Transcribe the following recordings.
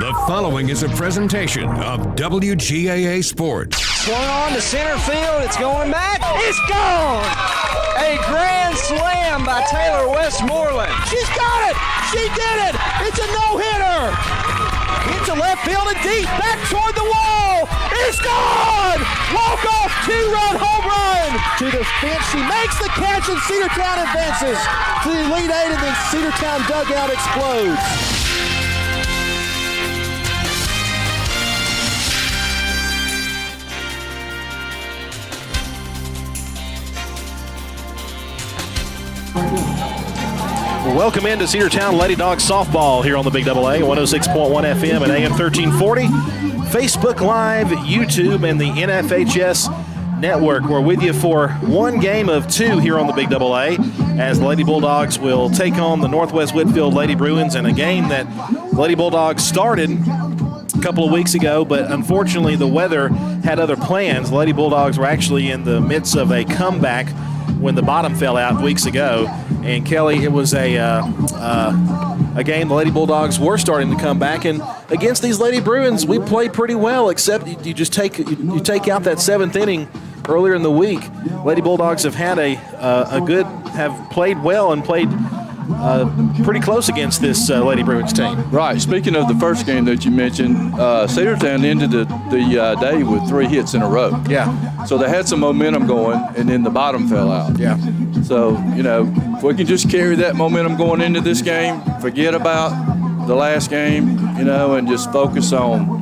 The following is a presentation of WGAA Sports. Swung on to center field. It's going back. It's gone. A grand slam by Taylor Westmoreland. She's got it. She did it. It's a no-hitter. Into left field and deep. Back toward the wall. It's gone. Walk-off two-run home run to the fence. She makes the catch and Cedartown advances to the Elite Eight, and then Cedartown dugout explodes. Welcome into Cedartown Lady Dawgs softball here on the Big AA, 106.1 FM and AM 1340. Facebook Live, YouTube, and the NFHS Network. We're with you for one game of two here on the Big AA as the Lady Bulldogs will take on the Northwest Whitfield Lady Bruins in a game that the Lady Bulldogs started a couple of weeks ago, but unfortunately the weather had other plans. The Lady Bulldogs were actually in the midst of a comeback when the bottom fell out weeks ago. And Kelly, it was a game the Lady Bulldogs were starting to come back, and against these Lady Bruins, we played pretty well. Except you just take out that seventh inning earlier in the week. Lady Bulldogs have had have played well and played pretty close against this Lady Bruins team. Right. Speaking of the first game that you mentioned, Cedartown ended the day with 3 hits in a row. Yeah. So they had some momentum going, and then the bottom fell out. Yeah. So, if we can just carry that momentum going into this game, forget about the last game, and just focus on,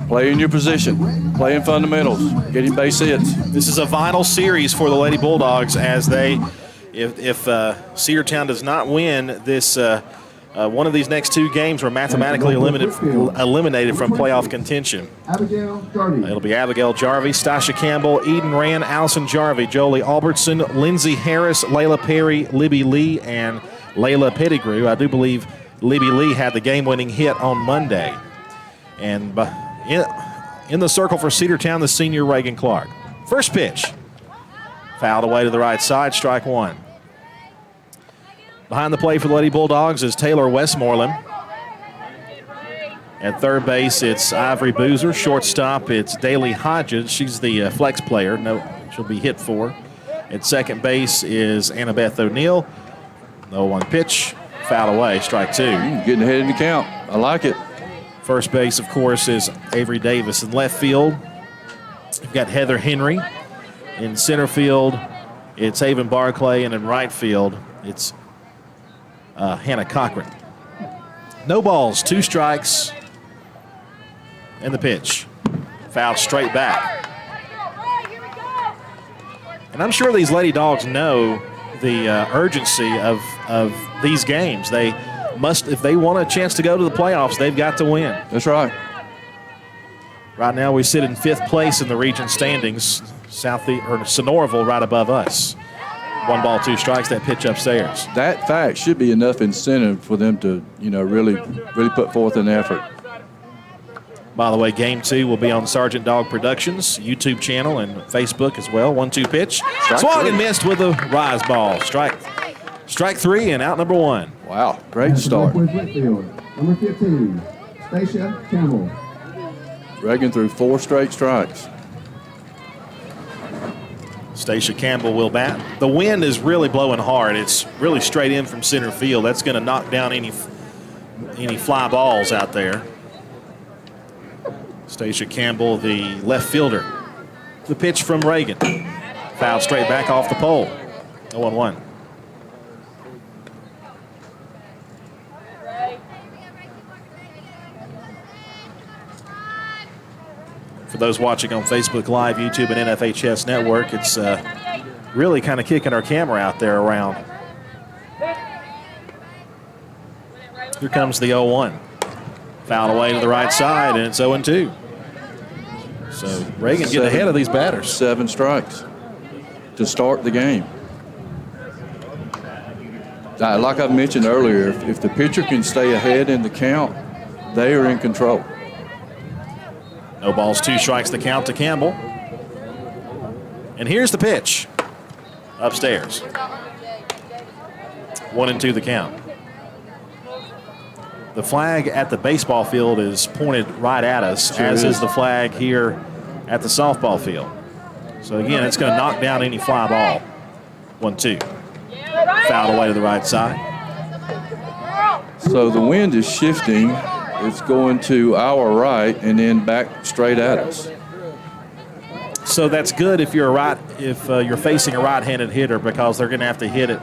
playing your position, playing fundamentals, getting base hits. This is a vital series for the Lady Bulldogs as they, if Cedartown does not win this, one of these next 2 games, we're mathematically eliminated from playoff contention. It'll be Abigail Jarvie, Stasha Campbell, Eden Rand, Allison Jarvie, Jolie Albertson, Lindsay Harris, Layla Perry, Libby Lee, and Layla Pettigrew. I do believe Libby Lee had the game-winning hit on Monday. And in the circle for Cedartown, the senior Reagan Clark. First pitch. Fouled away to the right side, strike one. Behind the plate for the Lady Bulldogs is Taylor Westmoreland. At third base, it's Ivory Boozer. Shortstop, it's Daly Hodges. She's the flex player. No, she'll be hit for. At second base is Annabeth O'Neill. 0-1 pitch, fouled away, strike 2. Getting ahead in the count. I like it. First base, of course, is Avery Davis. In left field, you've got Heather Henry. In center field, it's Avon Barclay. And in right field, it's Hannah Cochran. No balls, 2 strikes, and the pitch. Fouled straight back. And I'm sure these Lady Dogs know the urgency of these games. They must, if they want a chance to go to the playoffs, they've got to win. That's right. Right now we sit in 5th place in the region standings. Sonoraville right above us. 1 ball, 2 strikes, that pitch upstairs. That fact should be enough incentive for them to, really put forth an effort. By the way, game 2 will be on Sergeant Dog Productions YouTube channel and Facebook as well. 1-2 pitch. Swung and missed with a rise ball. Strike 3 and out number 1. Wow, great start. Number 15, Stacia Campbell. Reagan threw 4 straight strikes. Stacia Campbell will bat. The wind is really blowing hard. It's really straight in from center field. That's going to knock down any fly balls out there. Stacia Campbell, the left fielder. The pitch from Reagan. Fouled straight back off the pole. 0-1. For those watching on Facebook Live, YouTube, and NFHS Network, it's really kind of kicking our camera out there around. Here comes the 0-1. Fouled away to the right side, and it's 0-2. So Reagan getting ahead of these batters. 7 strikes to start the game. Like I mentioned earlier, if the pitcher can stay ahead in the count, they are in control. No balls, 2 strikes, the count to Campbell. And here's the pitch. Upstairs. 1-2 the count. The flag at the baseball field is pointed right at us, as is the flag here at the softball field. So again, it's going to knock down any fly ball. 1-2. Fouled away to the right side. So the wind is shifting. It's going to our right and then back straight at us. So that's good if you're you're facing a right-handed hitter, because they're going to have to hit it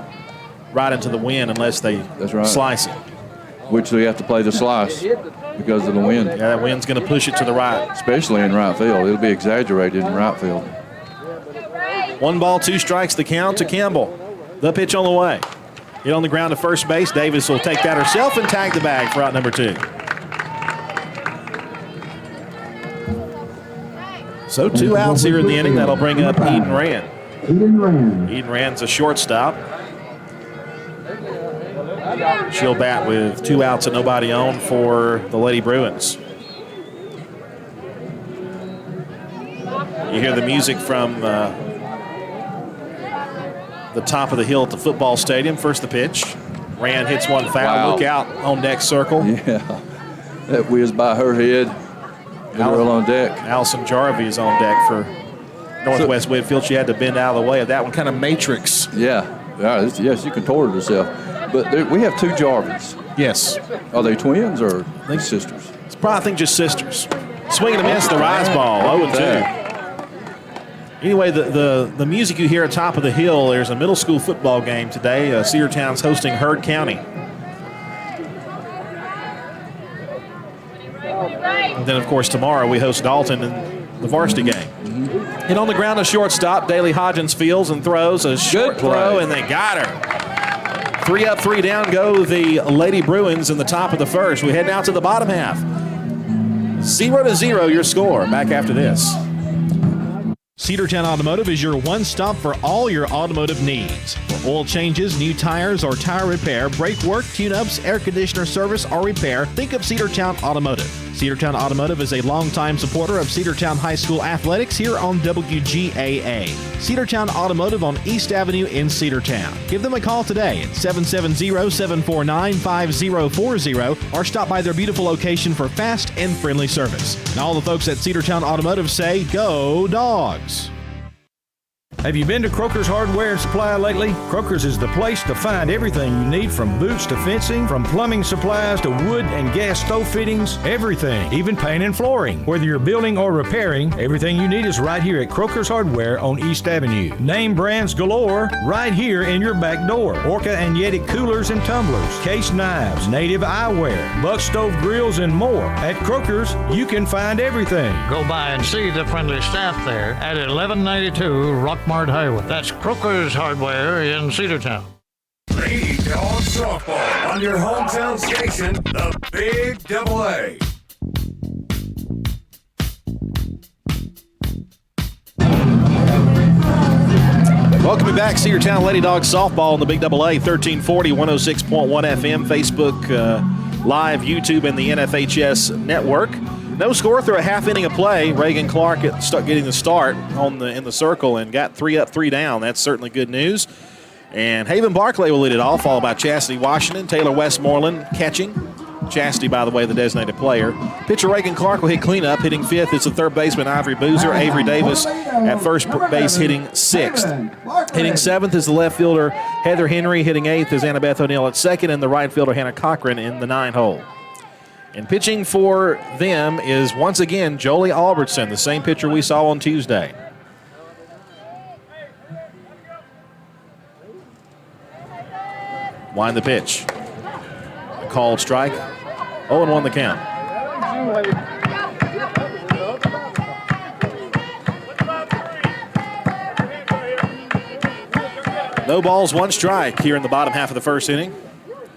right into the wind unless they slice it. Which they have to play the slice because of the wind. Yeah, that wind's going to push it to the right. Especially in right field. It'll be exaggerated in right field. 1 ball, 2 strikes, the count to Campbell. The pitch on the way. Hit on the ground to first base. Davis will take that herself and tag the bag for out number 2. So 2 outs here in the inning. That'll bring up Eden Rand. Eden Rand's a shortstop. She'll bat with 2 outs and nobody on for the Lady Bruins. You hear the music from the top of the hill at the football stadium. First the pitch. Rand hits one foul. Wow. Look out on deck circle. Yeah, that whizzed by her head. Girl on deck. Allison Jarvie is on deck for Northwest Whitfield. She had to bend out of the way of that one. Kind of matrix. Yeah, yes, you contorted herself. But we have 2 Jarvies. Yes. Are they twins or sisters? It's probably, I think, just sisters. Swing and a miss, the rise ball, 0-2. Anyway, the music you hear at top of the hill, there's a middle school football game today. Cedartown's hosting Heard County. And then, of course, tomorrow we host Dalton in the varsity game. Hit on the ground, a shortstop. Daley Hodgins fields and throws a short throw, and they got her. 3 up, 3 down go the Lady Bruins in the top of the first. We head now to the bottom half. 0-0 your score. Back after this. Cedartown Automotive is your one-stop for all your automotive needs. For oil changes, new tires, or tire repair, brake work, tune-ups, air conditioner service, or repair, think of Cedartown Automotive. Cedartown Automotive is a longtime supporter of Cedartown High School athletics here on WGAA. Cedartown Automotive on East Avenue in Cedartown. Give them a call today at 770-749-5040 or stop by their beautiful location for fast and friendly service. And all the folks at Cedartown Automotive say, go Dawgs! Have you been to Croker's Hardware and Supply lately? Croker's is the place to find everything you need, from boots to fencing, from plumbing supplies to wood and gas stove fittings, everything, even paint and flooring. Whether you're building or repairing, everything you need is right here at Croker's Hardware on East Avenue. Name brands galore right here in your back door. Orca and Yeti coolers and tumblers, case knives, native eyewear, buck stove grills, and more. At Croker's, you can find everything. Go by and see the friendly staff there at 1192 Rockmart Highway. That's Croker's Hardware in Cedartown. Lady Dog Softball on your hometown station, the Big AA. Welcome back, Cedartown Lady Dogs Softball in the Big AA, 1340, 106.1 FM, Facebook Live, YouTube, and the NFHS Network. No score through a half inning of play. Reagan Clark getting the start in the circle and got 3 up, 3 down. That's certainly good news. And Haven Barclay will lead it off, followed by Chastity Washington. Taylor Westmoreland catching. Chastity, by the way, the designated player. Pitcher Reagan Clark will hit cleanup. Hitting 5th is the third baseman Ivory Boozer. Avery Davis at first base hitting 6th. Hitting 7th is the left fielder Heather Henry. Hitting 8th is Annabeth O'Neill at 2nd, and the right fielder Hannah Cochran in the 9 hole. And pitching for them is once again Jolie Albertson, the same pitcher we saw on Tuesday. Wind the pitch. A called strike. 0-1 the count. No balls, 1 strike here in the bottom half of the first inning.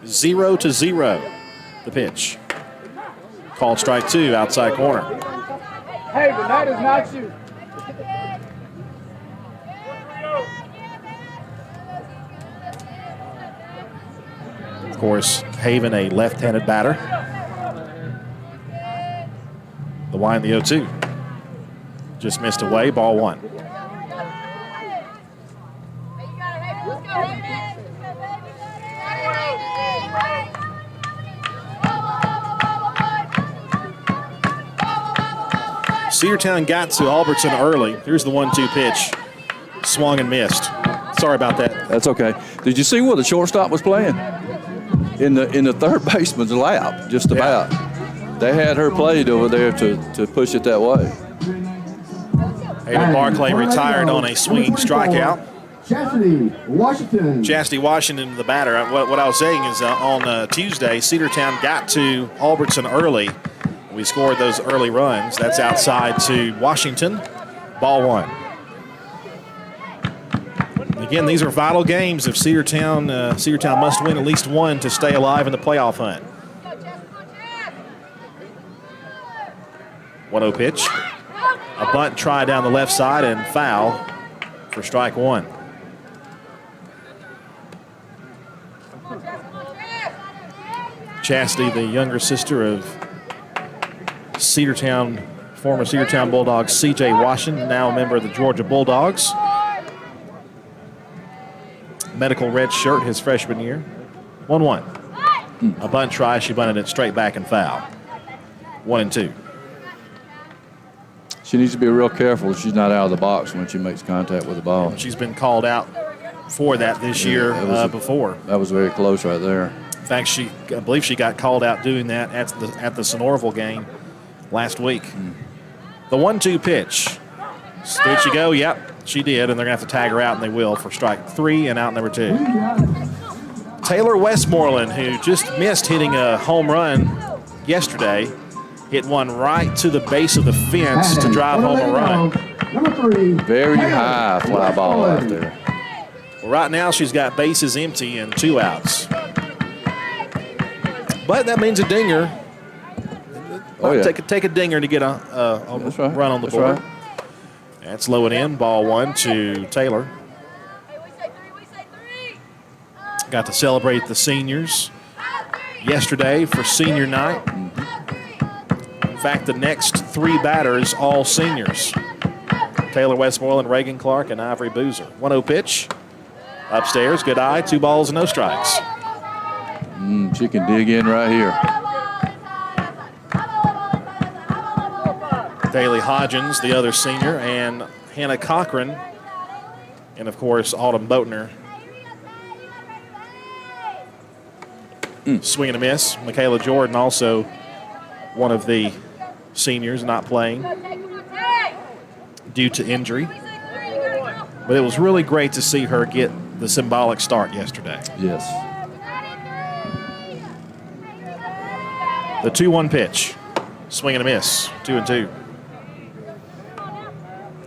0-0 the pitch. Called strike 2, outside corner. Hey, but that is not you. Of course, Haven, a left-handed batter. The wind, the 0-2. Just missed away, ball 1. Cedartown got to Albertson early. Here's the 1-2 pitch. Swung and missed. Sorry about that. That's okay. Did you see where the shortstop was playing? In the third baseman's lap, just about. Yeah. They had her played over there to push it that way. Hayden Barclay retired on a swinging strikeout. Chastity Washington, the batter. What I was saying is on Tuesday, Cedartown got to Albertson early. We scored those early runs. That's outside to Washington. Ball 1. Again, these are vital games. If Cedartown must win at least one to stay alive in the playoff hunt. 1-0 pitch. A bunt try down the left side and foul for strike 1. Chastity, the younger sister of former Cedartown Bulldogs C.J. Washington, now a member of the Georgia Bulldogs. Medical red shirt his freshman year. 1-1. A bunt try, she bunted it straight back and foul. 1-2. She needs to be real careful she's not out of the box when she makes contact with the ball. She's been called out for that this year before. That was very close right there. In fact, I believe she got called out doing that at the Sonoraville game last week. The 1-2 pitch. Did she go? Yep, she did, and they're going to have to tag her out, and they will for strike 3 and out number 2. Taylor Westmoreland, who just missed hitting a home run yesterday, hit one right to the base of the fence to drive home a run. Number 3. Very high fly ball out there. Well, right now she's got bases empty and 2 outs. But that means a dinger. Take a dinger to get a run on the board. Right. That's low and in. Ball 1 to Taylor. Got to celebrate the seniors yesterday for senior night. In fact, the next 3 batters, all seniors. Taylor Westmoreland, Reagan Clark, and Ivory Boozer. 1-0 pitch. Upstairs, good eye, 2 balls, no strikes. She can dig in right here. Daly Hodgins, the other senior, and Hannah Cochran, and of course, Autumn Boatner. Swing and a miss. Michaela Jordan, also one of the seniors, not playing due to injury. But it was really great to see her get the symbolic start yesterday. Yes. The 2-1 pitch. Swing and a miss. 2-2.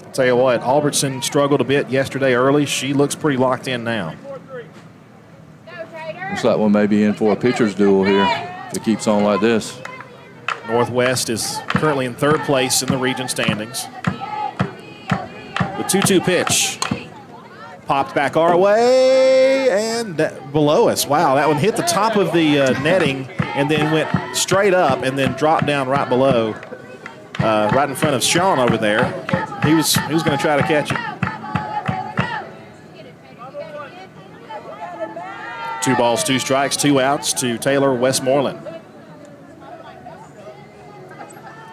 I'll tell you what, Albertson struggled a bit yesterday early. She looks pretty locked in now. Looks like we may be in for a pitcher's duel here if it keeps on like this. Northwest is currently in 3rd place in the region standings. The 2-2 pitch. Popped back our way and below us. Wow, that one hit the top of the netting and then went straight up and then dropped down right below, right in front of Sean over there. He was going to try to catch it. 2 balls, 2 strikes, 2 outs to Taylor Westmoreland.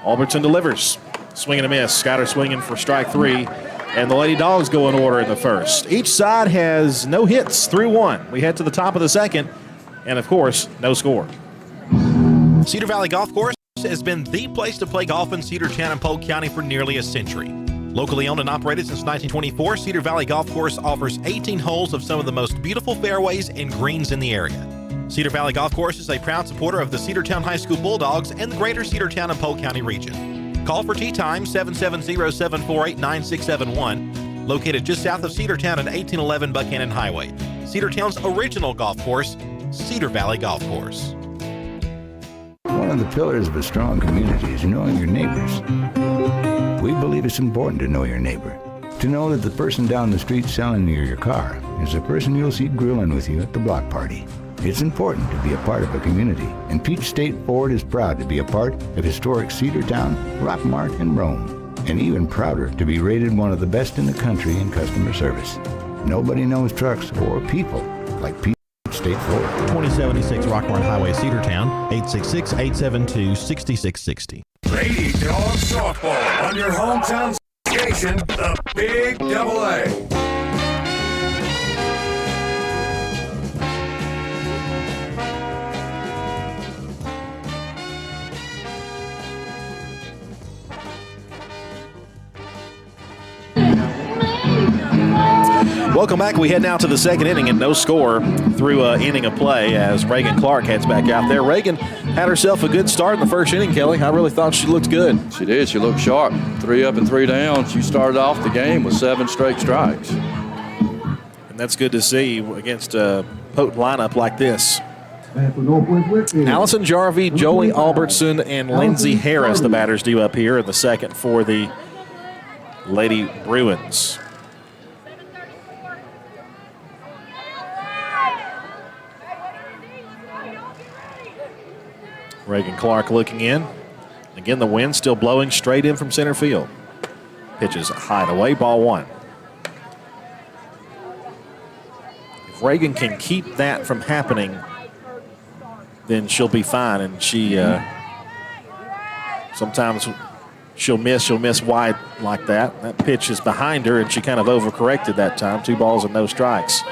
Albertson delivers. Swing and a miss. Got her swinging for strike 3. And the Lady Dogs go in order in the first. Each side has no hits through 1. We head to the top of the second. And, of course, no score. Cedar Valley Golf Course has been the place to play golf in Cedartown and Polk County for nearly a century. Locally owned and operated since 1924, Cedar Valley Golf Course offers 18 holes of some of the most beautiful fairways and greens in the area. Cedar Valley Golf Course is a proud supporter of the Cedartown High School Bulldogs and the greater Cedartown and Polk County region. Call for tee time 770-748-9671, located just south of Cedartown at 1811 Buchanan Highway. Cedartown's original golf course, Cedar Valley Golf Course. One of the pillars of a strong community is knowing your neighbors. We believe it's important to know your neighbor. To know that the person down the street selling you your car is the person you'll see grilling with you at the block party. It's important to be a part of a community, and Peach State Ford is proud to be a part of historic Cedartown, Rockmart, and Rome, and even prouder to be rated one of the best in the country in customer service. Nobody knows trucks or people like Peach State, Florida. 2076 Rockmart Highway, Cedartown, 866-872-6660. Lady Dawgs softball on your hometown station, the Big AA. Welcome back. We head now to the second inning and no score through an inning of play as Reagan Clark heads back out there. Reagan had herself a good start in the first inning, Kelly. I really thought she looked good. She did. She looked sharp. 3 up and 3 down. She started off the game with 7 straight strikes. And that's good to see against a potent lineup like this. Allison Jarvie, Jolie Albertson, and Lindsey Harris, the batters due up here in the second for the Lady Bruins. Reagan Clark looking in. Again, the wind still blowing straight in from center field. Pitches high and away, ball 1. If Reagan can keep that from happening, then she'll be fine. And she sometimes she'll miss wide like that. That pitch is behind her, and she kind of overcorrected that time. 2 balls and no strikes.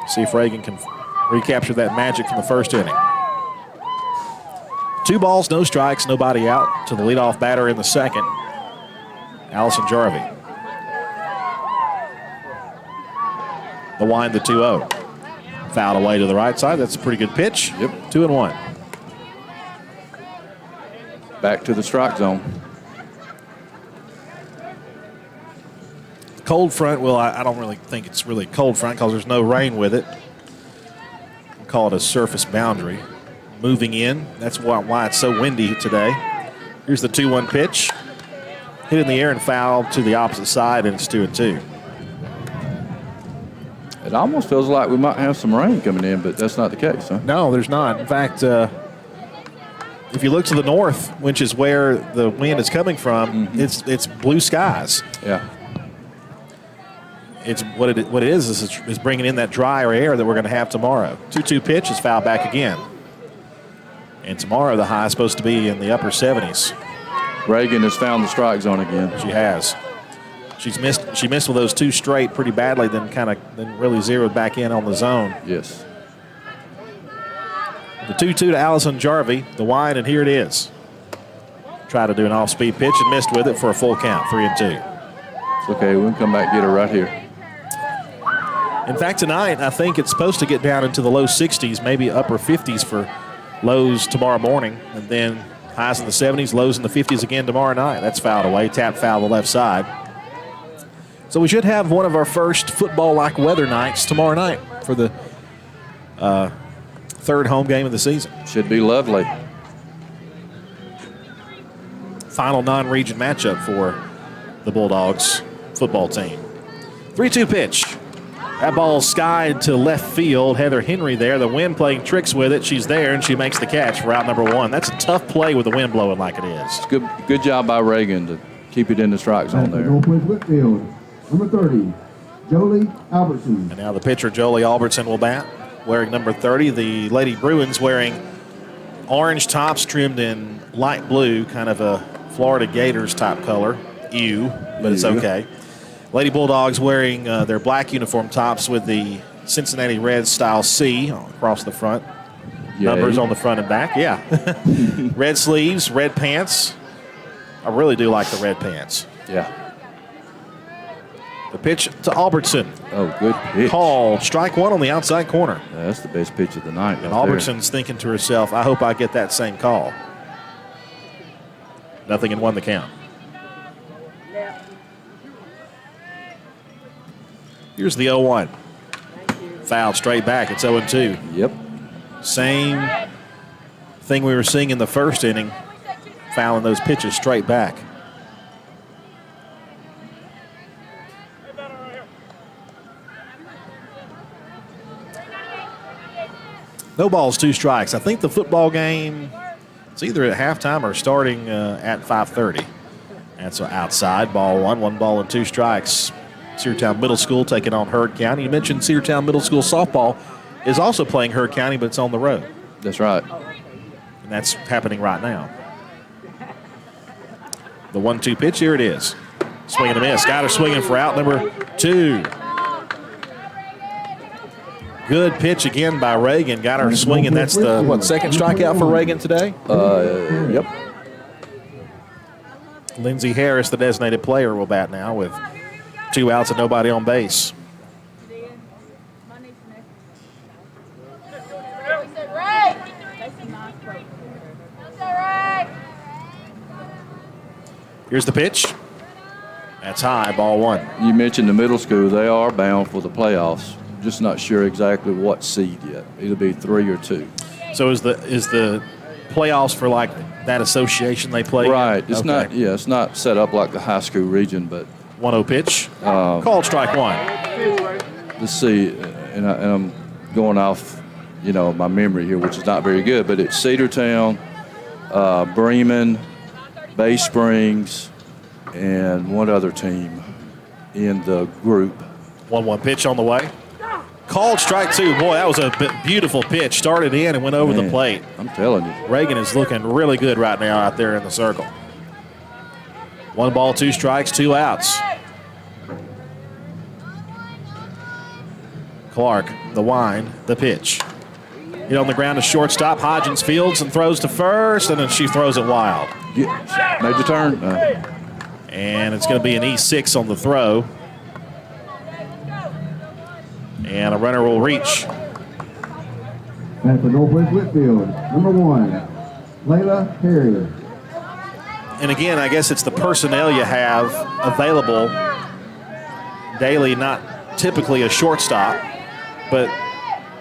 See if Reagan can recapture that magic from the first inning. 2 balls, no strikes, nobody out to the leadoff batter in the second, Allison Jarvie. The wind, the 2-0. Fouled away to the right side. That's a pretty good pitch. Yep. 2-1. Back to the strike zone. Cold front, well, I don't really think it's really a cold front because there's no rain with it. We'll call it a surface boundary. Moving in. That's why it's so windy today. Here's the 2-1 pitch. Hit in the air and fouled to the opposite side, and it's 2-2. It almost feels like we might have some rain coming in, but that's not the case, huh? No, there's not. In fact, if you look to the north, which is where the wind is coming from, it's blue skies. Yeah. It's what it is bringing in that drier air that we're going to have tomorrow. 2-2 pitch is fouled back again. And tomorrow the high is supposed to be in the upper 70s. Reagan has found the strike zone again. She has. She missed with those 2 straight pretty badly, then really zeroed back in on the zone. Yes. The 2-2 to Allison Jarvie, the wind, and here it is. Tried to do an off-speed pitch and missed with it for a full count, 3-2. It's okay, we can come back and get her right here. In fact, tonight I think it's supposed to get down into the low 60s, maybe upper 50s for lows tomorrow morning, and then highs in the 70s, lows in the 50s again tomorrow night. That's fouled away, tap foul the left side. So we should have one of our first football-like weather nights tomorrow night for the third home game of the season. Should be lovely. Final non-region matchup for the Bulldogs football team. 3-2 pitch. That ball skied to left field. Heather Henry there. The wind playing tricks with it. She's there, and she makes the catch for out number 1. That's a tough play with the wind blowing like it is. It's good job by Reagan to keep it in the strike zone there. Whitfield, number 30, Jolie Albertson. And now the pitcher, Jolie Albertson, will bat, wearing number 30. The Lady Bruins wearing orange tops trimmed in light blue, kind of a Florida Gators type color. Ew, but it's okay. Lady Bulldogs wearing their black uniform tops with the Cincinnati Reds style C across the front. Yay. Numbers on the front and back, yeah. Red sleeves, red pants. I really do like the red pants. Yeah. The pitch to Albertson. Oh, good pitch. Called strike 1 on the outside corner. Yeah, that's the best pitch of the night. And Albertson's thinking to herself, I hope I get that same call. 0-1 the count. Here's the 0-1. Fouled straight back. It's 0-2. Yep. Same thing we were seeing in the first inning, fouling those pitches straight back. No balls, 2 strikes. I think the football game, it's either at halftime or starting at 5:30. That's outside, ball 1, 1 ball and 2 strikes. Cedartown Middle School taking on Heard County. You mentioned Cedartown Middle School softball is also playing Heard County, but it's on the road. That's right. And that's happening right now. The 1-2 pitch, here it is. Swing and a miss. Got her swinging for out number 2. Good pitch again by Reagan. Got her swinging. That's the, second strikeout for Reagan today? Yep. Lindsey Harris, the designated player, will bat now with 2 outs and nobody on base. Here's the pitch. That's high, ball 1. You mentioned the middle school. They are bound for the playoffs. Just not sure exactly what seed yet. It'll be 3 or 2. So is the playoffs for like that association they play? Right. It's okay. not. Yeah, it's not set up like the high school region, but 1-0 pitch. Called strike 1. Let's see, and I'm going off, my memory here, which is not very good, but it's Cedartown, Bremen, Bay Springs, and one other team in the group. 1-1 pitch on the way. Called strike 2. Boy, that was a beautiful pitch. Started in and went over the plate. I'm telling you. Reagan is looking really good right now out there in the circle. 1 ball, 2 strikes, 2 outs. Clark, the wind, the pitch. Hit on the ground to shortstop. Hodgins fields and throws to first, and then she throws it wild. Made the turn. And it's going to be an E6 on the throw. And a runner will reach. At the Northwest Whitfield, number 1, Layla Perry. And again, I guess it's the personnel you have available daily, not typically a shortstop, but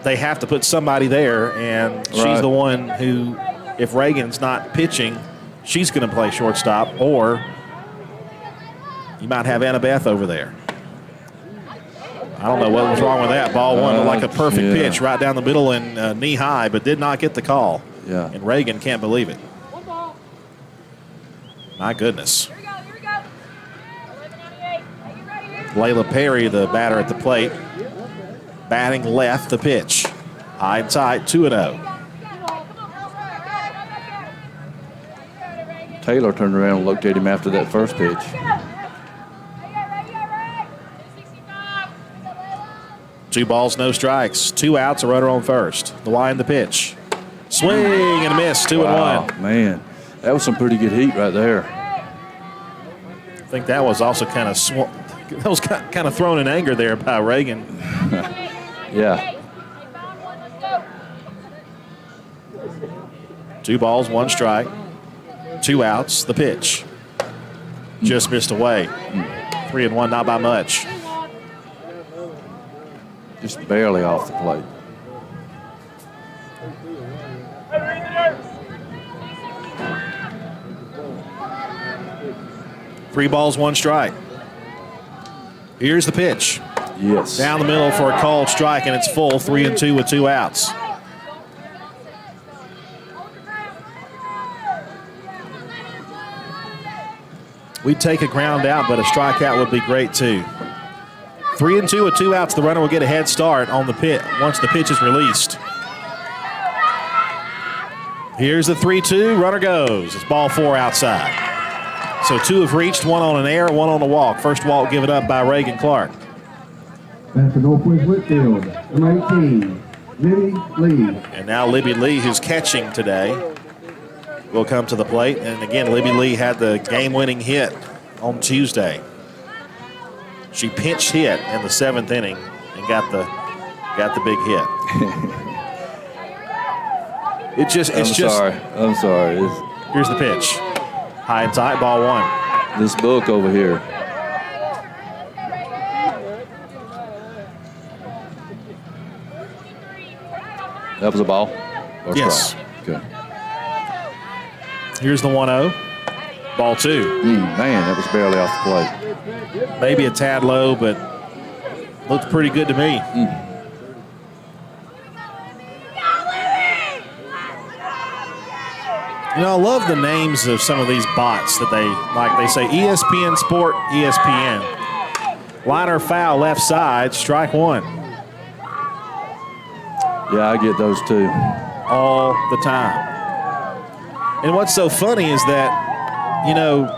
they have to put somebody there, and she's the one who, if Reagan's not pitching, she's going to play shortstop, or you might have Annabeth over there. I don't know what was wrong with that. Ball 1 looked like a perfect pitch right down the middle and knee high, but did not get the call. Yeah. And Reagan can't believe it. My goodness. Layla Perry, the batter at the plate, batting left, the pitch. High and tight, 2-0. Taylor turned around and looked at him after that first pitch. 2 balls, no strikes. 2 outs, a runner on first. The wind, the pitch. Swing and a miss, 2-1. Man, that was some pretty good heat right there. I think that was also kind of thrown in anger there by Reagan. Yeah. 2 balls, 1 strike. 2 outs, the pitch. Just missed away. 3-1, not by much. Just barely off the plate. Three balls, 1 strike. Here's the pitch. Yes. Down the middle for a called strike, and it's full, 3-2 with 2 outs. We'd take a ground out, but a strikeout would be great too. 3-2 with 2 outs. The runner will get a head start on the pit once the pitch is released. Here's the 3-2. Runner goes. It's ball 4 outside. So 2 have reached, 1 on an air, 1 on a walk. First walk given up by Reagan Clark. At the Northwest Whitfield, number 18, Libby Lee. And now Libby Lee, who's catching today, will come to the plate. And again, Libby Lee had the game-winning hit on Tuesday. She pinch hit in the 7th inning and got the big hit. I'm sorry. Here's the pitch. High and tight, ball 1. This book over here. That was a ball? Or yes. Strike? Okay. Here's the 1-0. Ball 2. Man, that was barely off the plate. Maybe a tad low, but looked pretty good to me. You know, I love the names of some of these bots that they say ESPN Sport, ESPN. Liner foul left side, strike one. Yeah, I get those too. All the time. And what's so funny is that, you know,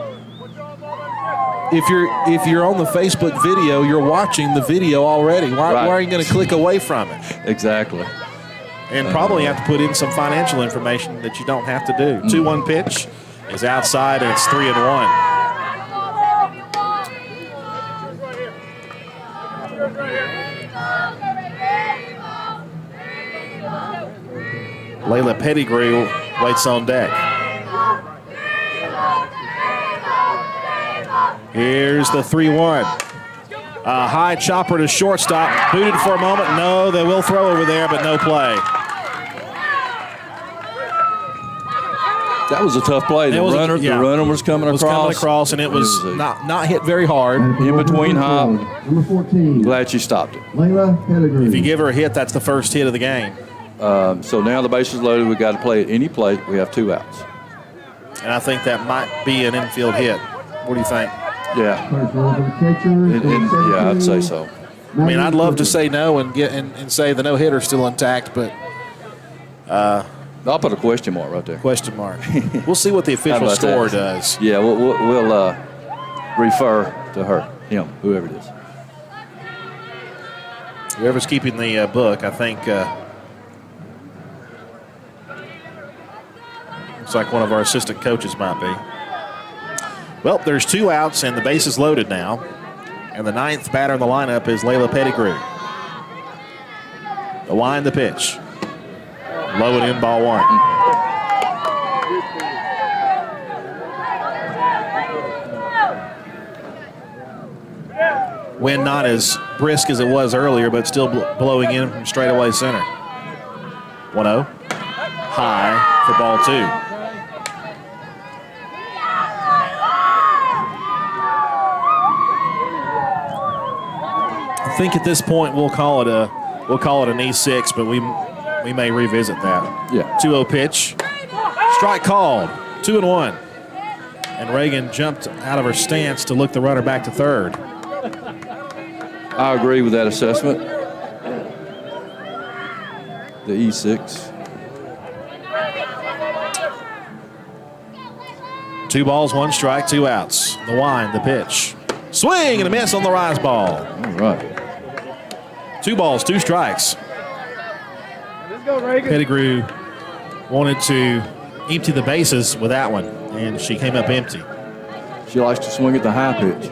if you're on the Facebook video, you're watching the video already. Why are you going to click away from it? Exactly. And probably have to put in some financial information that you don't have to do. 2-1 pitch is outside, and it's 3-1. Layla Pettigrew waits on deck. Here's the 3-1. A high chopper to shortstop. Booted for a moment. No, they will throw over there, but no play. That was a tough play. The runner was coming across. And it was not hit very hard. In between hop. Number 14. Glad she stopped it. Layla Pettigrew. If you give her a hit, that's the first hit of the game. So now the base is loaded. We've got to play at any plate. We have 2 outs. And I think that might be an infield hit. What do you think? Yeah. Yeah, I'd say so. I mean, I'd love to say no and say the no-hitter's still intact, but I'll put a question mark right there. Question mark. We'll see what the official score does. Yeah, we'll refer to him, whoever it is. Whoever's keeping the book, I think looks like one of our assistant coaches might be. Well, there's 2 outs, and the base is loaded now. And the 9th batter in the lineup is Layla Pettigrew. The wind, the pitch. Low and in, ball 1. Wind not as brisk as it was earlier, but still blowing in from straightaway center. 1-0. High for ball 2. I think at this point we'll call it an E6, but we may revisit that. Yeah. 2-0 pitch. Strike called. 2-1. And Reagan jumped out of her stance to look the runner back to third. I agree with that assessment. The E6. 2 balls, 1 strike, 2 outs. The wind, the pitch. Swing and a miss on the rise ball. All right. 2 balls, 2 strikes. Let's go, Reagan. Pettigrew wanted to empty the bases with that one, and she came up empty. She likes to swing at the high pitch.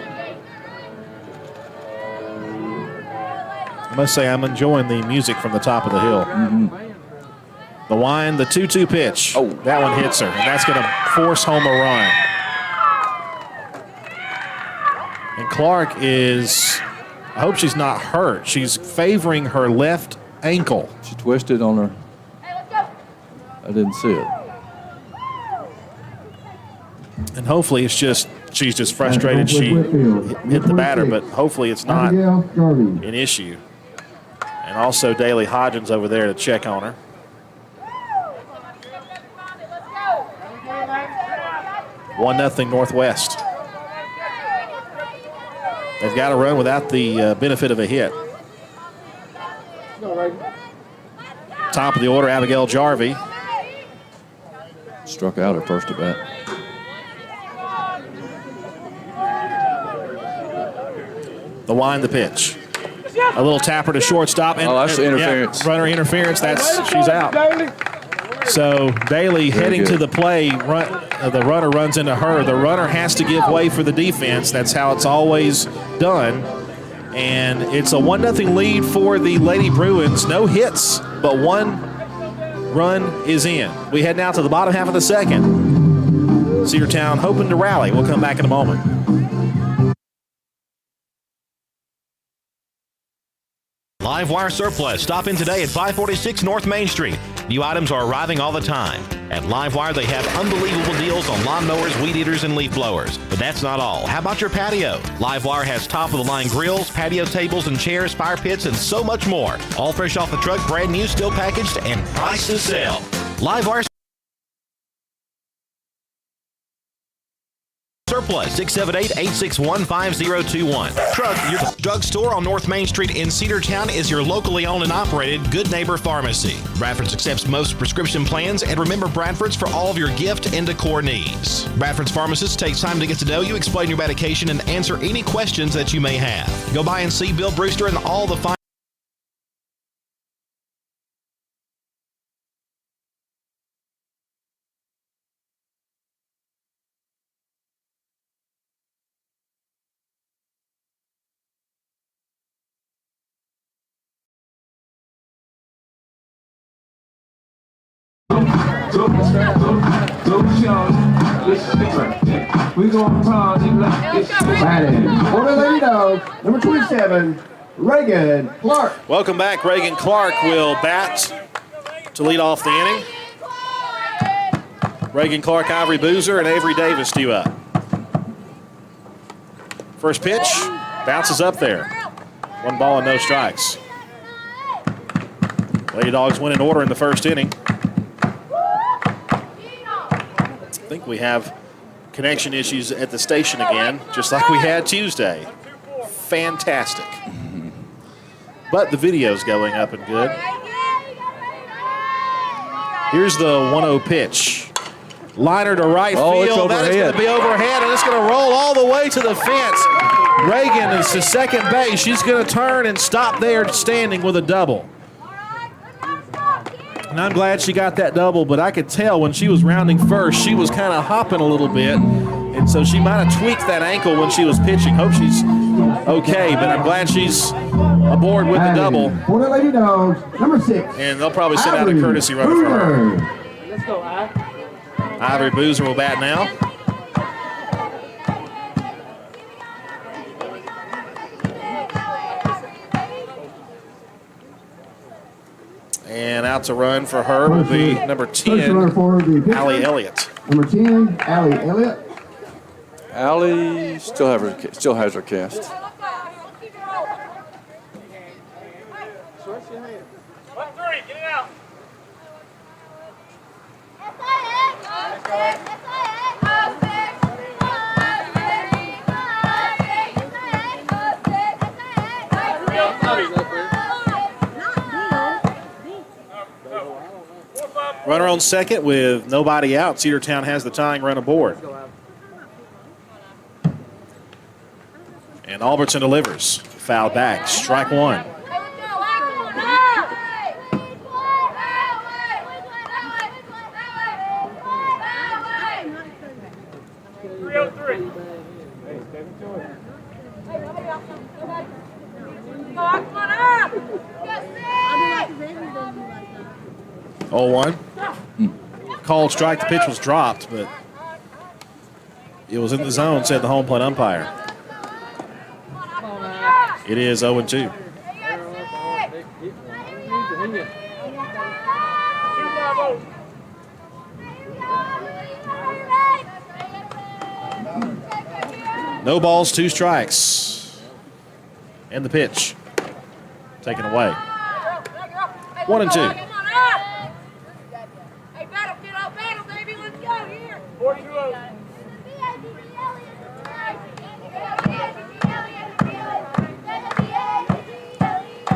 I must say I'm enjoying the music from the top of the hill. The wind, the 2-2 pitch. Oh, that one hits her, and that's going to force home a run. And Clark is, I hope she's not hurt. She's favoring her left ankle. She twisted on her. I didn't see it. And hopefully it's just, she's just frustrated she hit the batter, but hopefully it's not an issue. And also Daly Hodgins over there to check on her. One 1-0 Northwest. They've got to run without the benefit of a hit. Top of the order, Abigail Jarvie. Struck out her first at bat. The wind, the pitch. A little tapper to shortstop. And, that's interference. Yeah, runner interference. She's out. So Daly heading to the play. The runner runs into her. The runner has to give way for the defense. That's how it's always done. And it's a 1-0 lead for the Lady Bruins. No hits, but 1 run is in. We head now to the bottom half of the second. Cedartown hoping to rally. We'll come back in a moment. Livewire Surplus. Stop in today at 546 North Main Street. New items are arriving all the time. At Livewire, they have unbelievable deals on lawnmowers, weed eaters, and leaf blowers. But that's not all. How about your patio? Livewire has top-of-the-line grills, patio tables and chairs, fire pits, and so much more. All fresh off the truck, brand new, still packaged, and priced to sell. Livewire Surplus, 678-861-5021. Truck, your drugstore on North Main Street in Cedartown is your locally owned and operated Good Neighbor Pharmacy. Bradford's accepts most prescription plans, and remember Bradford's for all of your gift and decor needs. Bradford's pharmacist takes time to get to know you, explain your medication, and answer any questions that you may have. Go by and see Bill Brewster and all the fine. We going batting for the Lady Dogs, number 27, Reagan Clark. Welcome back. Reagan Clark will bat to lead off the inning. Reagan Clark, Ivory Boozer, and Avery Davis due up. First pitch, bounces up there. 1 ball and no strikes. Lady Dogs win in order in the first inning. I think we have connection issues at the station again, just like we had Tuesday. Fantastic. But the video's going up and good. Here's the 1-0 pitch. Liner to right field. That is going to be overhead, and it's going to roll all the way to the fence. Reagan is to second base. She's going to turn and stop there standing with a double. And I'm glad she got that double, but I could tell when she was rounding first, she was kind of hopping a little bit. And so she might have tweaked that ankle when she was pitching. Hope she's okay, but I'm glad she's aboard with the double. For the Lady Dogs, number 6. And they'll probably send out a courtesy runner for her. Let's go, Ivory Boozer will bat now. And out to run for her will be number 10, Allie Elliott. Number 10, Allie Elliott. Allie still has her cast. Runner on second with nobody out. Cedartown has the tying run aboard. And Albertson delivers. Foul back. Strike one. Oh, 1. Called strike. The pitch was dropped, but it was in the zone, said the home plate umpire. It is 0-2. No balls, 2 strikes. And the pitch taken away. 1-2.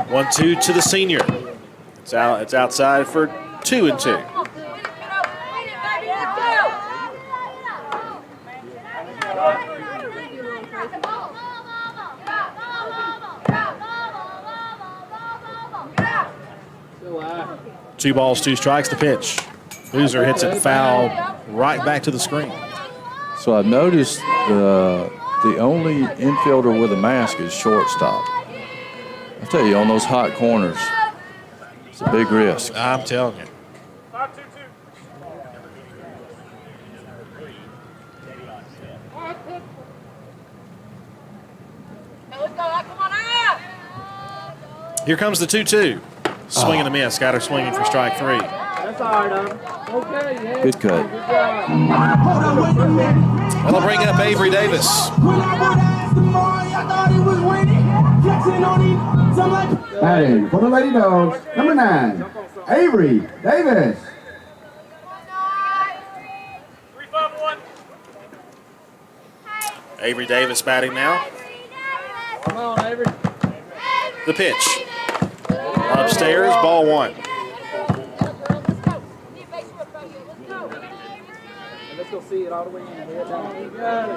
One, 2 to the senior. It's outside for 2-2. Two balls, 2 strikes. The pitch. Boozer hits it foul right back to the screen. So I've noticed the only infielder with a mask is shortstop. I tell you, on those hot corners, it's a big risk. I'm telling you. Here comes the 2-2. Swing and a miss. Got her swinging for strike 3. That's all right, okay, Good cut. That'll bring up Avery Davis. Batting for the Lady Dogs, number 9, Avery Davis. Avery Davis batting now. Come on, Avery. The pitch. Upstairs, ball one. Let's go see it all the way in. Head down. You got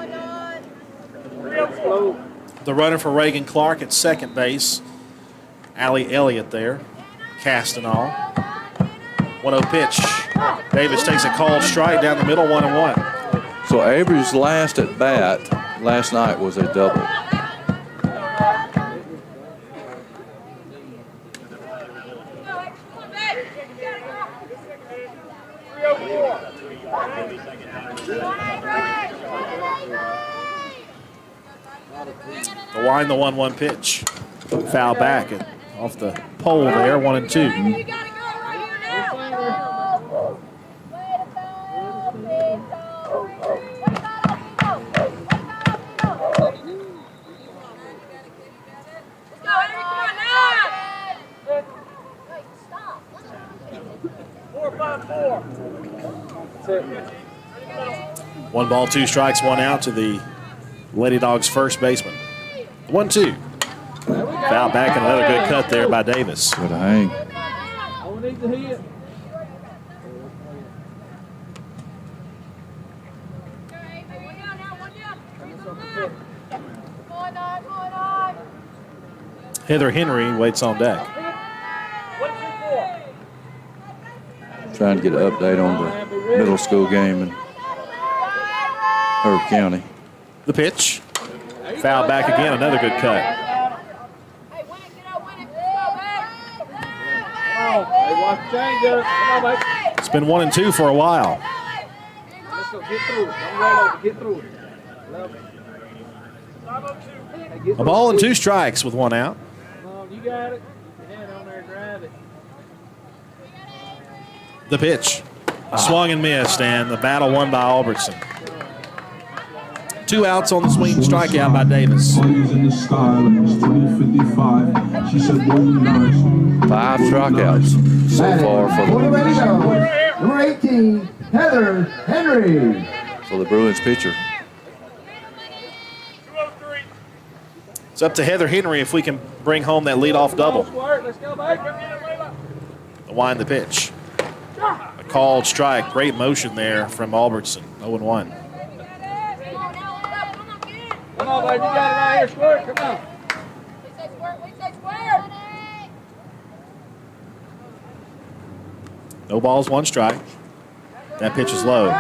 it. Slow. The runner for Reagan Clark at second base. Allie Elliott there. Casting all. 1-0 pitch. Davis takes a called strike down the middle, 1-1. So Avery's last at bat last night was a double. The wind, the 1-1 pitch. Foul back and off the pole there, 1-2. One ball, two strikes, one out to the Lady Dogs first baseman. 1-2. Foul back and another good cut there by Davis. Good hang. Oh, we need to hit. Heather Henry waits on deck. Trying to get an update on the middle school game in Herb County. The pitch. Foul back again, another good cut. It's been 1-2 for a while. Let's go. Get through it. Don't roll over. Get through it. Love it. A ball and two strikes with one out. You got it. Get your hand on there, grab it. The pitch. Swung and missed, and the battle won by Albertson. 2 outs on the swing, strikeout by Davis. 5 strikeouts so far for the Number 18, Heather Henry. for the Bruins pitcher. It's up to Heather Henry if we can bring home that leadoff double. Let's go, baby. Wind the pitch. A called strike. Great motion there from Albertson. 0-1. Come on, baby. You got it right here. Squirt. Come on. No balls, one strike. That pitch is low.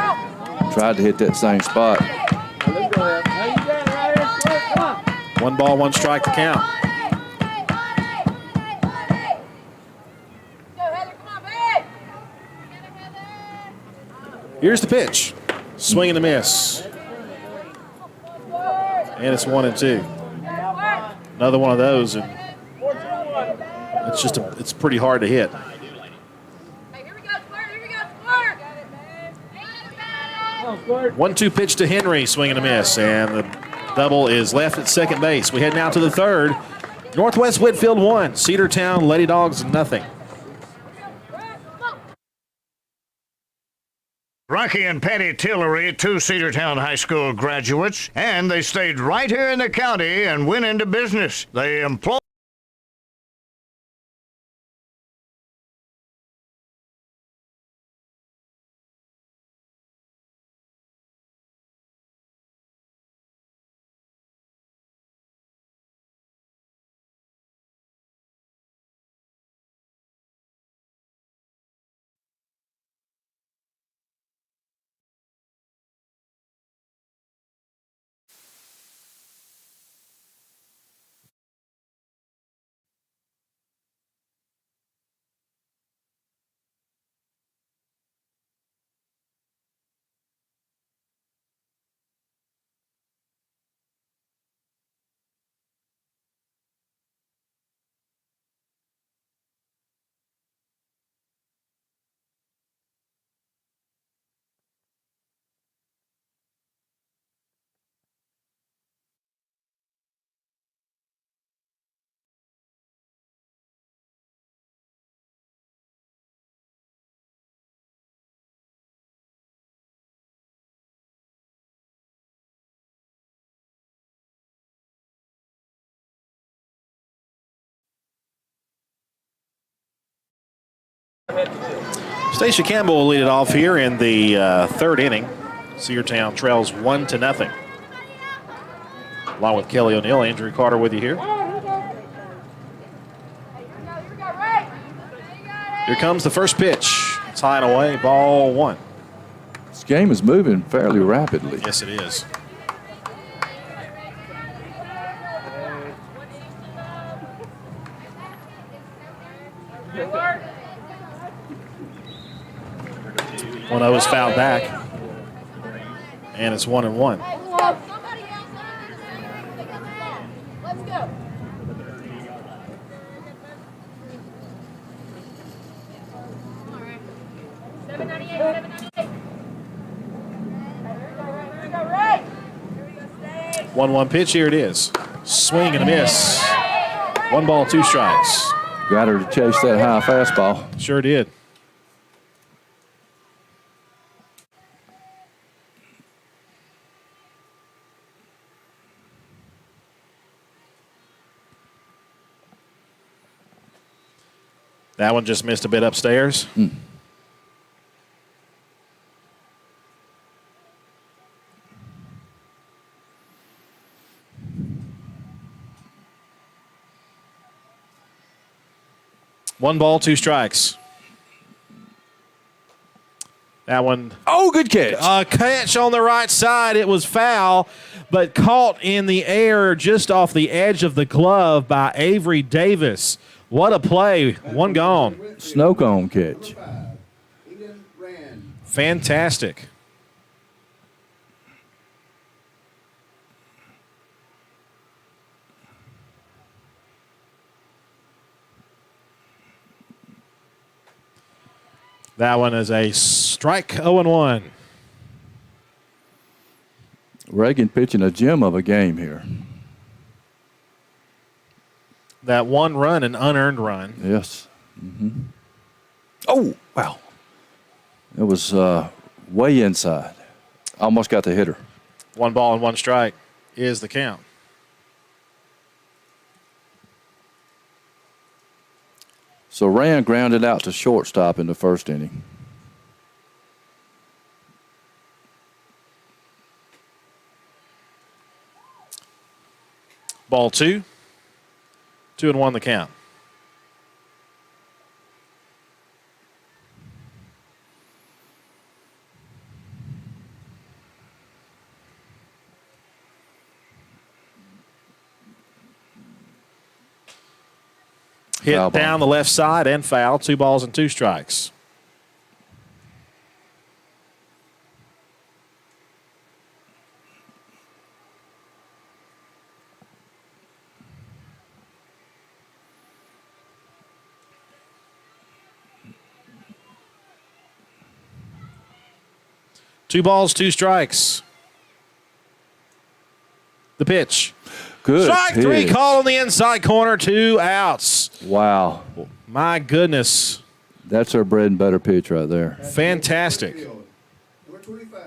Tried to hit that same spot. Let's go ahead. Now you got it right here. Squirt. Come on. 1 ball, 1 strike to count. Here's the pitch. Swing and a miss. And it's 1-2. Another one of those, and it's pretty hard to hit. 1-2 pitch to Henry, swing and a miss, and the double is left at second base. We head now to the third. Northwest Whitfield 1, Cedartown Lady Dogs nothing. Rocky and Patty Tillery, 2 Cedartown High School graduates, and they stayed right here in the county and went into business. They employed Stacia Campbell will lead it off here in the third inning. Cedartown trails 1-0. Along with Kelly O'Neill, Andrew Carter with you here. Here comes the first pitch. It's high and away, ball one. This game is moving fairly rapidly. Yes, it is. One of is fouled back, and it's 1-1. Let's go. All right. 798. 1-1 pitch. Here it is. Swing and a miss. 1 ball, 2 strikes. Got her to chase that high fastball. Sure did. That one just missed a bit upstairs. One ball, 2 strikes. That one. Oh, good catch. A catch on the right side. It was foul, but caught in the air just off the edge of the glove by Avery Davis. What a play. One gone. Snow cone catch. Fantastic. That one is a strike, 0-1. Reagan pitching a gem of a game here. That 1 run, an unearned run. Yes. Oh, wow. It was way inside. Almost got the hitter. 1 ball and 1 strike is the count. So Rand grounded out to shortstop in the first inning. Ball 2. 2-1 the count. Hit Foul down ball. the left side and foul. 2 balls and 2 strikes. Two balls, 2 strikes. The pitch. Good Strike 3 pitch. call on the inside corner, 2 outs. Wow. My goodness. That's her bread and butter pitch right there. Fantastic. Number 25,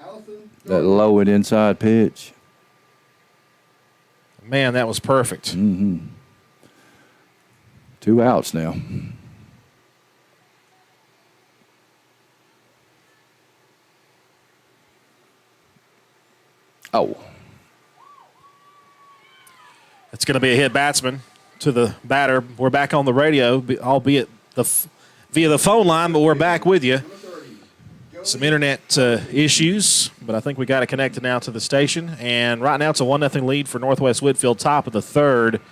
Allison. That low and inside pitch. Man, that was perfect. 2 outs now. Oh. It's going to be a hit batsman to the batter. We're back on the radio, albeit via the phone line, but we're back with you. Some internet issues, but I think we got it connected now to the station. And right now it's a 1-0 lead for Northwest Whitfield, top of the third.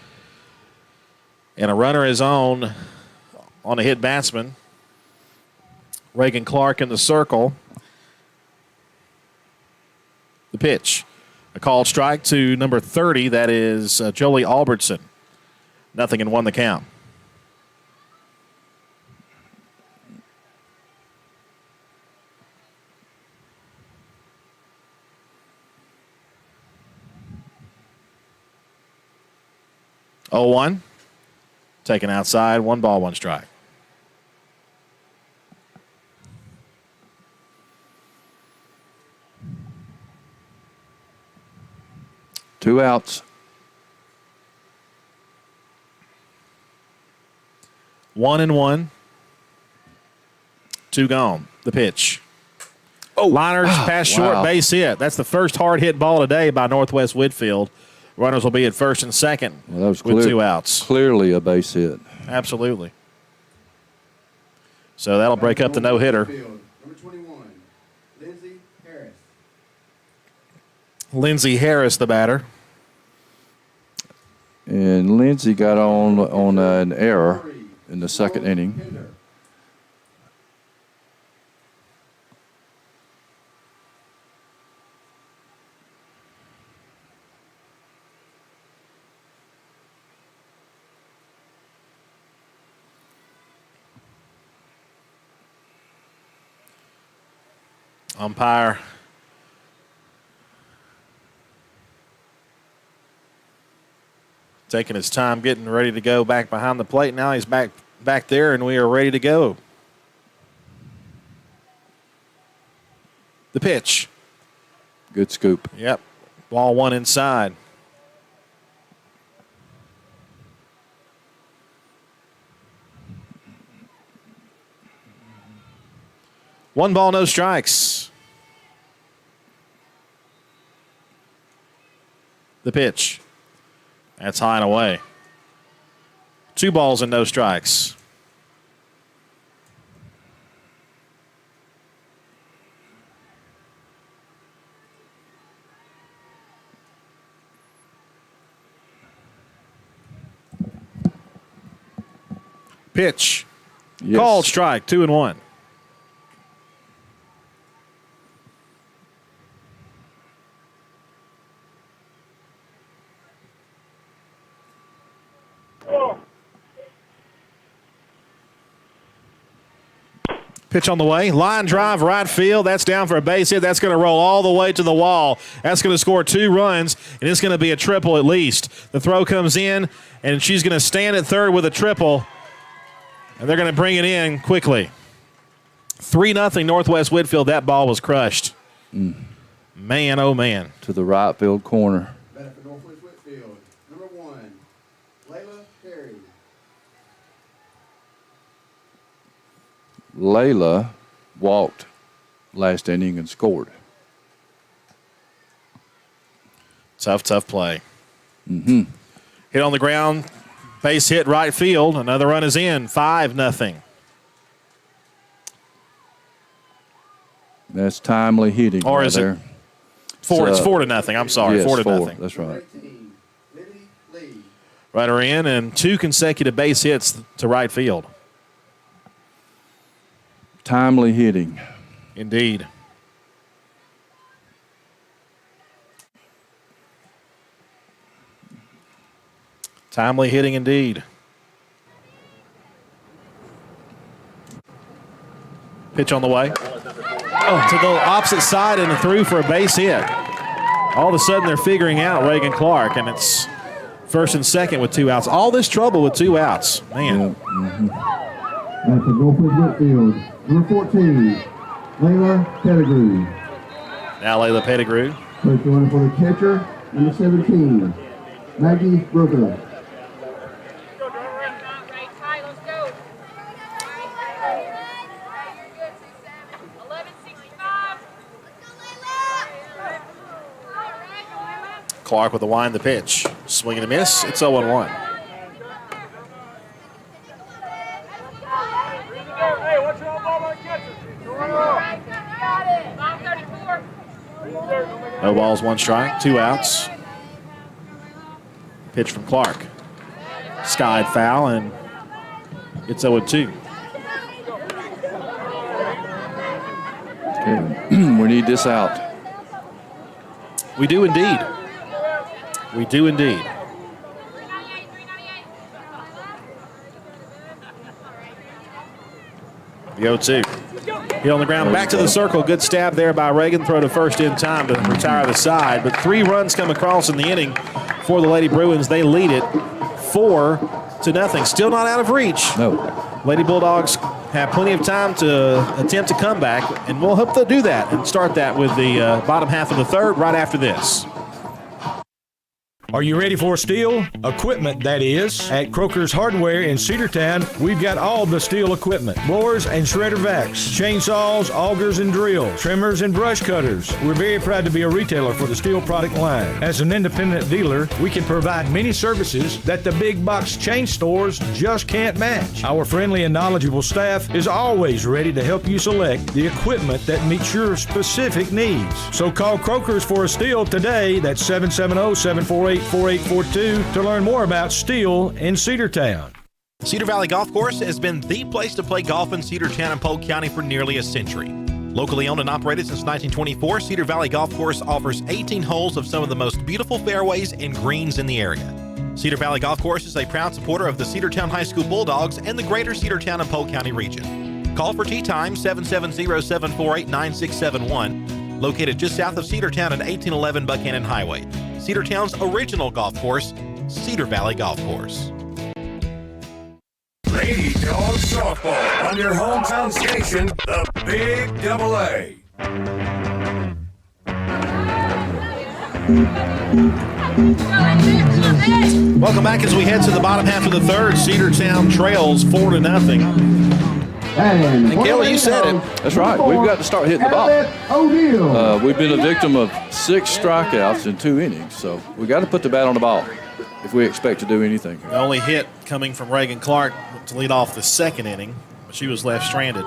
And a runner is on a hit batsman. Reagan Clark in the circle. The pitch. A called strike to number 30. That is Jolie Albertson. 0-1 the count. Oh, 1. Taken outside. 1 ball, 1 strike. Two outs. 1-1. 2 gone. The pitch. Liners pass short, base hit. That's the first hard hit ball today by Northwest Whitfield. Runners will be at first and second with 2 outs. Clearly a base hit. Absolutely. So that'll break up the no-hitter. Number 21, Lindsey Harris. Lindsey Harris, the batter. And Lindsey got on an error in the second inning. Umpire taking his time, getting ready to go back behind the plate. Now he's back there, and we are ready to go. The pitch. Good scoop. Yep. Ball 1 inside. One ball, no strikes. The pitch. That's high and away. 2 balls and no strikes. Pitch. Yes. Called strike, 2-1. Pitch on the way. Line drive, right field. That's down for a base hit. That's going to roll all the way to the wall. That's going to score 2 runs, and it's going to be a triple at least. The throw comes in, and she's going to stand at third with a triple, and they're going to bring it in quickly. 3-0 Northwest Whitfield. That ball was crushed. Man, oh, man. To the right field corner. Batter for Northwest Whitfield, number 1, Layla Perry. Layla walked last inning and scored. Tough play. Mm-hmm. Hit on the ground, base hit right field. Another run is in, 5-0. That's timely hitting. Or right is it there. It's 4-0. I'm sorry, yes, 4-0. That's right. Runner in and 2 consecutive base hits to right field. Timely hitting. Indeed. Timely hitting indeed. Pitch on the way. Oh, to the opposite side and through for a base hit. All of a sudden they're figuring out Reagan Clark, and it's first and second with 2 outs. All this trouble with 2 outs. Man. That's for Northwest Whitfield, number 14, Layla Pettigrew. Now Layla Pettigrew. First one for the catcher, number 17, Maggie Brooker. Clark with the wind, the pitch. Swing and a miss. It's 0-1. No balls, 1 strike, 2 outs. Pitch from Clark. Skied foul, and it's 0-2. We need this out. We do indeed. We do indeed. The 0-2. Hit on the ground, back to the circle. Good stab there by Reagan. Throw to first in time to retire the side. But 3 runs come across in the inning for the Lady Bruins. They lead it 4-0. Still not out of reach. No. Lady Bulldogs have plenty of time to attempt a comeback, and we'll hope they'll do that and start that with the bottom half of the third right after this. Are you ready for steel equipment, that is? At Croker's Hardware in Cedartown, we've got all the steel equipment. Blowers and shredder vacs, chainsaws, augers and drills, trimmers and brush cutters. We're very proud to be a retailer for the steel product line. As an independent dealer, we can provide many services that the big box chain stores just can't match. Our friendly and knowledgeable staff is always ready to help you select the equipment that meets your specific needs. So call Croker's for a steel today. That's 770-748-4842 to learn more about steel in Cedartown. Cedar Valley Golf Course has been the place to play golf in Cedartown and Polk County for nearly a century. Locally owned and operated since 1924, Cedar Valley Golf Course offers 18 holes of some of the most beautiful fairways and greens in the area. Cedar Valley Golf Course is a proud supporter of the Cedartown High School Bulldogs and the greater Cedartown and Polk County region. Call for tee time 770-748-9671, located just south of Cedartown at 1811 Buchanan Highway. Cedartown's original golf course, Cedar Valley Golf Course. Lady Dawgs softball on your hometown station, the Big AA. Welcome back as we head to the bottom half of the third. Cedartown trails 4-0. And Kelly, you said it. That's right. We've got to start hitting the ball. We've been a victim of 6 strikeouts in 2 innings, so we got to put the bat on the ball if we expect to do anything. The only hit coming from Reagan Clark to lead off the second inning, but she was left stranded.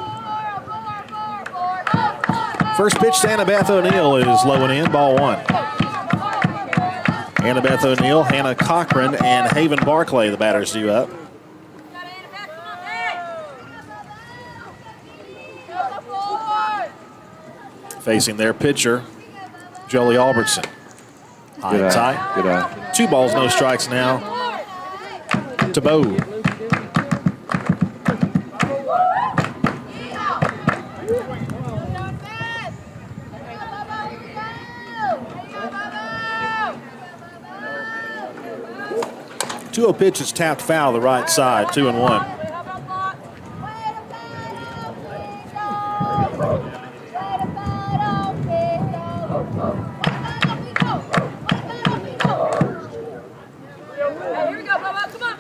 First pitch to Annabeth O'Neill is low and in, ball 1. Annabeth O'Neill, Hannah Cochran, and Haven Barclay, the batters due up. Facing their pitcher, Jolie Albertson. High and tight. Good eye. 2 balls, no strikes now to Bo. Two-0 pitch is tapped foul the right side, 2-1.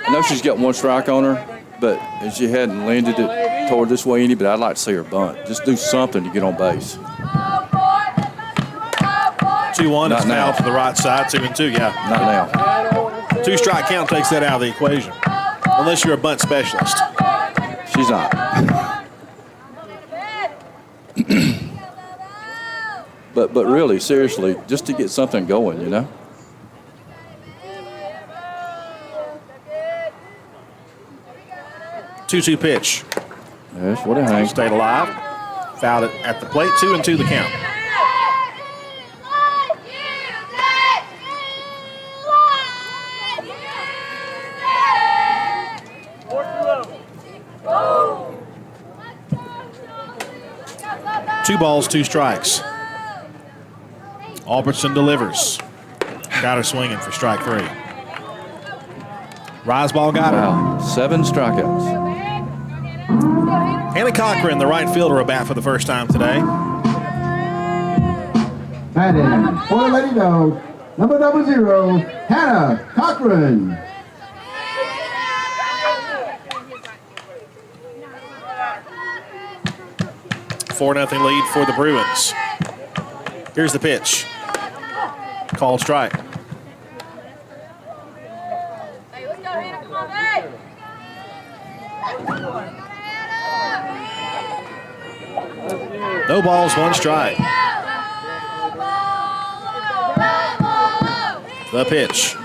I know she's got 1 strike on her, but and she hadn't landed it toward this way any, but I'd like to see her bunt. Just do something to get on base. 2-1 is foul to the right side, 2-2, yeah. Not now. 2-strike count takes that out of the equation, unless you're a bunt specialist. She's not. But really, seriously, just to get something going, you know? Two-two pitch. Yes, what a hang. Stayed alive. Fouled it at the plate, 2-2 the count. Two balls, 2 strikes. Albertson delivers. Got her swinging for strike 3. Rise ball got her. Wow, 7 strikeouts. Hannah Cochran, the right fielder, a bat for the first time today. Batting for the Lady Dogs, number 00, Hannah Cochran. Four 4-0 lead for the Bruins. Here's the pitch. Called strike. No balls, 1 strike. The pitch.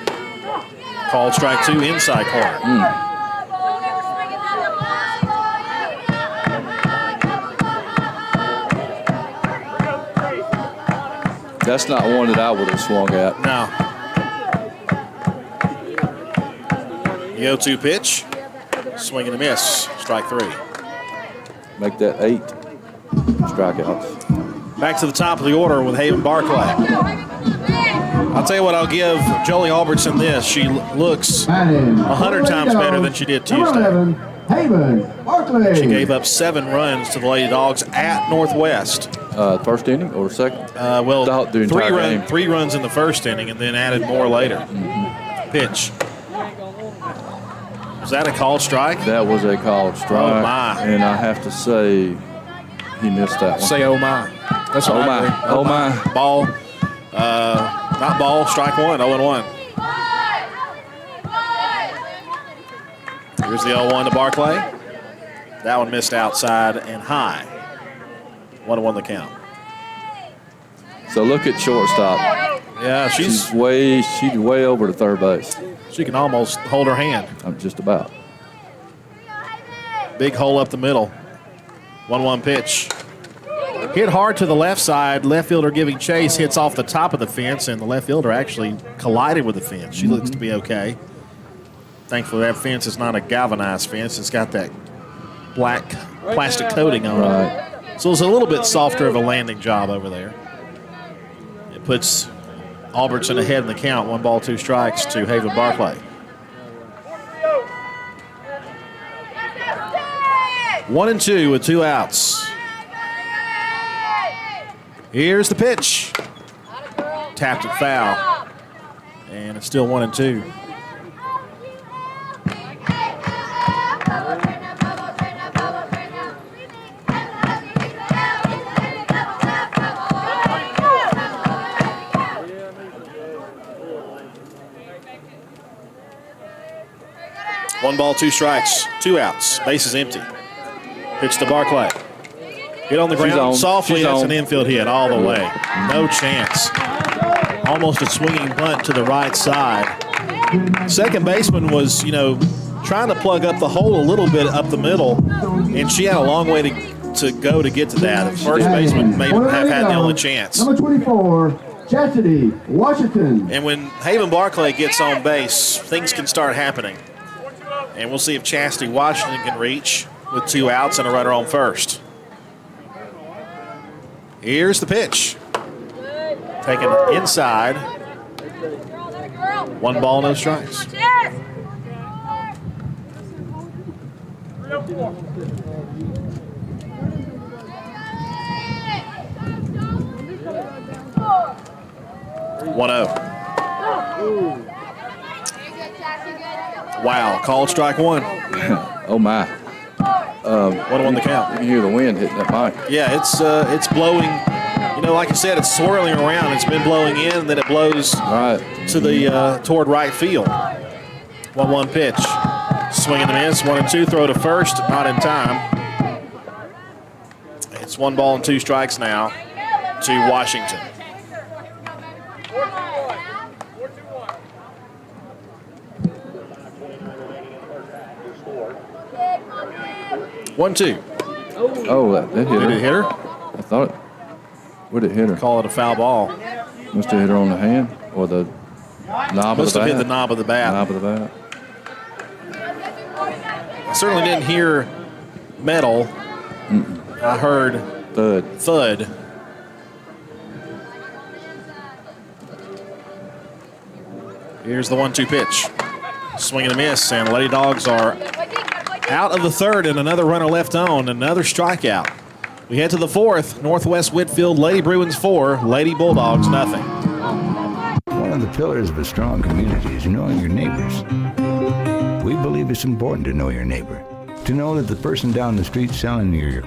Called strike 2, inside corner. That's not one that I would have swung at. No. The 0-2 pitch. Swing and a miss. Strike 3. Make that 8 strikeouts. Back to the top of the order with Haven Barclay. I'll tell you what, I'll give Jolie Albertson this. She looks 100 times better than she did Tuesday. Haven Barclay. She gave up 7 runs to the Lady Dogs at Northwest. First inning or second? Well, The entire game. 3 runs in the first inning and then added more later. Pitch. Was that a called strike? That was a called strike. Oh, my. And I have to say he missed that one. Say, oh, my. That's what Oh, I my. agree. Oh, my. Ball. Not ball. Strike 1. 0-1. Here's the 0-1 to Barclay. That one missed outside and high. 1-1 the count. So look at shortstop. Yeah, She's way over to third base. She can almost hold her hand. Just about. Big hole up the middle. 1-1 pitch. Hit hard to the left side. Left fielder giving chase. Hits off the top of the fence, and the left fielder actually collided with the fence. She looks to be okay. Thankfully, that fence is not a galvanized fence. It's got that black plastic coating on it. So it's a little bit softer of a landing job over there. It puts Albertson ahead in the count. 1 ball, 2 strikes to Haven Barclay. 1-2 with 2 outs. Here's the pitch. Tapped it foul. And it's still 1-2. One ball, 2 strikes, 2 outs. Base is empty. Pitch to Barclay. Hit on the ground softly. That's an infield hit all the way. No chance. Almost a swinging bunt to the right side. Second baseman was, trying to plug up the hole a little bit up the middle, and she had a long way to go to get to that. The first baseman may have had the only chance. Number 24, Chastity, Washington. And when Haven Barclay gets on base, things can start happening. And we'll see if Chastity Washington can reach with 2 outs and a runner on first. Here's the pitch. Taken inside. 1 ball, no strikes. Wow, called strike 1. Oh, my. 1-1 the count. You can hear the wind hitting that mic. Yeah, it's blowing. Like I said, it's swirling around. It's been blowing in, and then it blows to the toward right field. 1-1 pitch. Swing and a miss. 1-2. Throw to first. Not in time. It's 1 ball and 2 strikes now to Washington. 1-2. Oh, that hit her. Did it hit her? I thought it. Would it hit her? Call it a foul ball. Must have hit her on the hand or the knob of the bat. Must have hit the knob of the bat. Knob of the bat. I certainly didn't hear metal. I heard thud. Here's the 1-2 pitch. Swing and a miss, and Lady Dawgs are out of the third and another runner left on, another strikeout. We head to the 4th. Northwest Whitfield, Lady Bruins 4, Lady Bulldogs nothing. One of the pillars of a strong community is knowing your neighbors. We believe it's important to know your neighbor. To know that the person down the street selling you your